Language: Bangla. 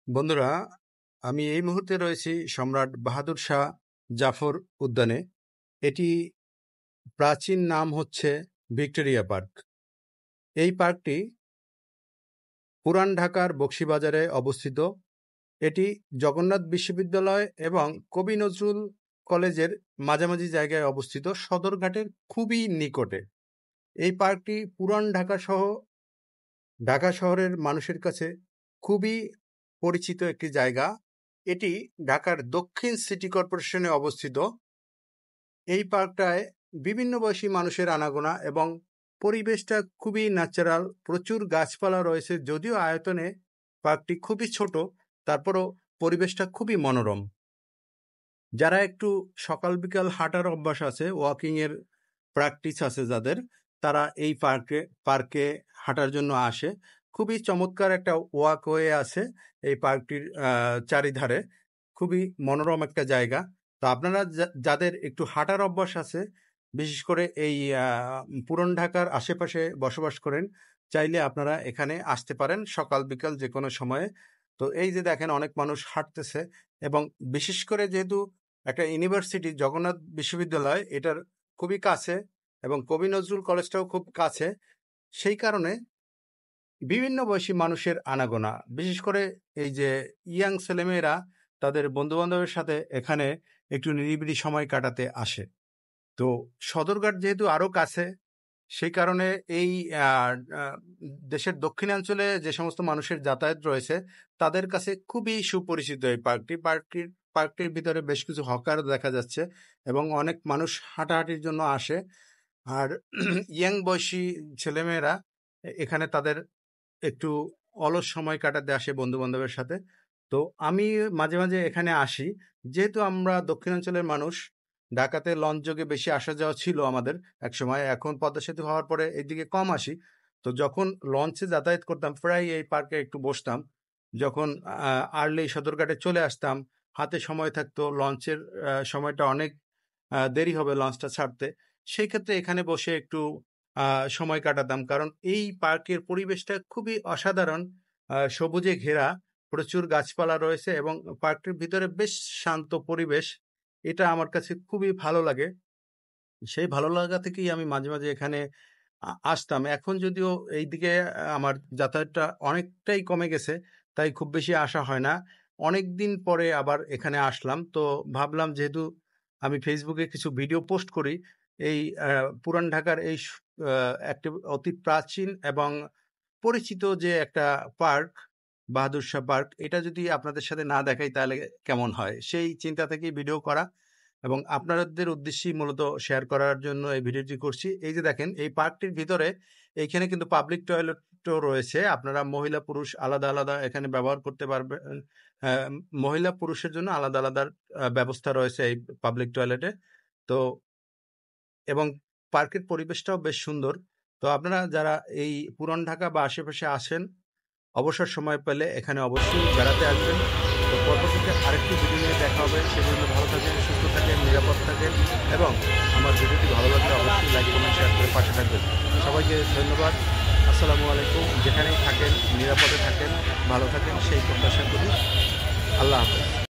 বন্ধুরা, আমি এই মুহূর্তে রয়েছি সম্রাট বাহাদুর শাহ জাফর উদ্যানে। এটি প্রাচীন নাম হচ্ছে ভিক্টোরিয়া পার্ক। এই পার্কটি পুরান ঢাকার বকশীবাজারে অবস্থিত। এটি জগন্নাথ বিশ্ববিদ্যালয় এবং কবি নজরুল কলেজের মাঝামাঝি জায়গায় অবস্থিত, সদরঘাটের খুবই নিকটে। এই পার্কটি পুরান ঢাকা সহ ঢাকা শহরের মানুষের কাছে খুবই পরিচিত একটি জায়গা। এটি ঢাকার দক্ষিণ সিটি কর্পোরেশনে অবস্থিত। এই পার্কটায় বিভিন্ন বয়সী মানুষের আনাগোনা এবং পরিবেশটা খুবই ন্যাচারাল। প্রচুর গাছপালা রয়েছে, যদিও আয়তনে পার্কটি খুবই ছোট, তারপরও পরিবেশটা খুবই মনোরম। যারা একটু সকাল বিকাল হাঁটার অভ্যাস আছে, ওয়াকিংয়ের প্র্যাকটিস আছে যাদের, তারা এই পার্কে হাঁটার জন্য আসে। খুবই চমৎকার একটা ওয়াকওয়ে আছে এই পার্কটির চারিধারে, খুবই মনোরম একটা জায়গা। তো আপনারা যাদের একটু হাঁটার অভ্যাস আছে, বিশেষ করে এই পুরান ঢাকার আশেপাশে বসবাস করেন, চাইলে আপনারা এখানে আসতে পারেন সকাল বিকাল যে কোনো সময়ে। তো এই যে দেখেন, অনেক মানুষ হাঁটতেছে, এবং বিশেষ করে যেহেতু একটা ইউনিভার্সিটি জগন্নাথ বিশ্ববিদ্যালয় এটার খুবই কাছে এবং কবি নজরুল কলেজটাও খুব কাছে, সেই কারণে বিভিন্ন বয়সী মানুষের আনাগোনা। বিশেষ করে এই যে ইয়াং ছেলেমেয়েরা তাদের বন্ধুবান্ধবের সাথে এখানে একটু নিরিবিলি সময় কাটাতে আসে। তো সদরঘাট যেহেতু আরও কাছে, সেই কারণে এই দেশের দক্ষিণাঞ্চলে যে সমস্ত মানুষের যাতায়াত রয়েছে তাদের কাছে খুবই সুপরিচিত এই পার্কটির ভিতরে বেশ কিছু হকার দেখা যাচ্ছে এবং অনেক মানুষ হাঁটাহাঁটির জন্য আসে। আর ইয়াং বয়সী ছেলেমেয়েরা এখানে তাদের একটু অলস সময় কাটাতে আসে বন্ধু বান্ধবের সাথে। তো আমি মাঝে মাঝে এখানে আসি, যেহেতু আমরা দক্ষিণাঞ্চলের মানুষ। ঢাকাতে লঞ্চ যোগে বেশি আসা যাওয়া ছিল আমাদের এক সময়, এখন পদ্মা সেতু হওয়ার পরে এইদিকে কম আসি। তো যখন লঞ্চে যাতায়াত করতাম, প্রায় এই পার্কে একটু বসতাম। যখন আর্লি সদরঘাটে চলে আসতাম, হাতে সময় থাকতো, লঞ্চের সময়টা অনেক দেরি হবে লঞ্চটা ছাড়তে, সেই ক্ষেত্রে এখানে বসে একটু সময় কাটাতাম। কারণ এই পার্কের পরিবেশটা খুবই অসাধারণ, সবুজে ঘেরা, প্রচুর গাছপালা রয়েছে এবং পার্কটির ভিতরে বেশ শান্ত পরিবেশ। এটা আমার কাছে খুবই ভালো লাগে। সেই ভালো লাগা থেকেই আমি মাঝে মাঝে এখানে আসতাম। এখন যদিও এইদিকে আমার যাতায়াতটা অনেকটাই কমে গেছে, তাই খুব বেশি আসা হয় না। অনেক দিন পরে আবার এখানে আসলাম, তো ভাবলাম যেহেতু আমি ফেসবুকে কিছু ভিডিও পোস্ট করি, এই পুরান ঢাকার এই একটি অতি প্রাচীন এবং পরিচিত যে একটা পার্ক, বাহাদুর শাহ পার্ক, এটা যদি আপনাদের সাথে না দেখাই তাহলে কেমন হয়, সেই চিন্তা থেকেই ভিডিও করা এবং আপনাদের উদ্দেশ্যেই মূলত শেয়ার করার জন্য এই ভিডিওটি করছি। এই যে দেখেন, এই পার্কটির ভিতরে এইখানে কিন্তু পাবলিক টয়লেটও রয়েছে। আপনারা মহিলা পুরুষ আলাদা আলাদা এখানে ব্যবহার করতে পারবেন। মহিলা পুরুষের জন্য আলাদা আলাদা ব্যবস্থা রয়েছে এই পাবলিক টয়লেটে। তো এবং পার্কের পরিবেশটাও বেশ সুন্দর। তো আপনারা যারা এই পুরান ঢাকা বা আশেপাশে আসেন, অবসর সময় পেলে এখানে অবশ্যই বেড়াতে আসবেন। তো পরবর্তীতে আরেকটি ভিডিও নিয়ে দেখা হবে। সেজন্য ভালো থাকেন, সুস্থ থাকেন, নিরাপদ থাকেন এবং আমার ভিডিওটি ভালো লাগলে অবশ্যই লাইক কমেন্ট শেয়ার করে পাশে থাকবেন। সবাইকে ধন্যবাদ। আসসালামু আলাইকুম। যেখানেই থাকেন নিরাপদে থাকেন, ভালো থাকেন, সেই প্রত্যাশা করি। আল্লাহ হাফেজ।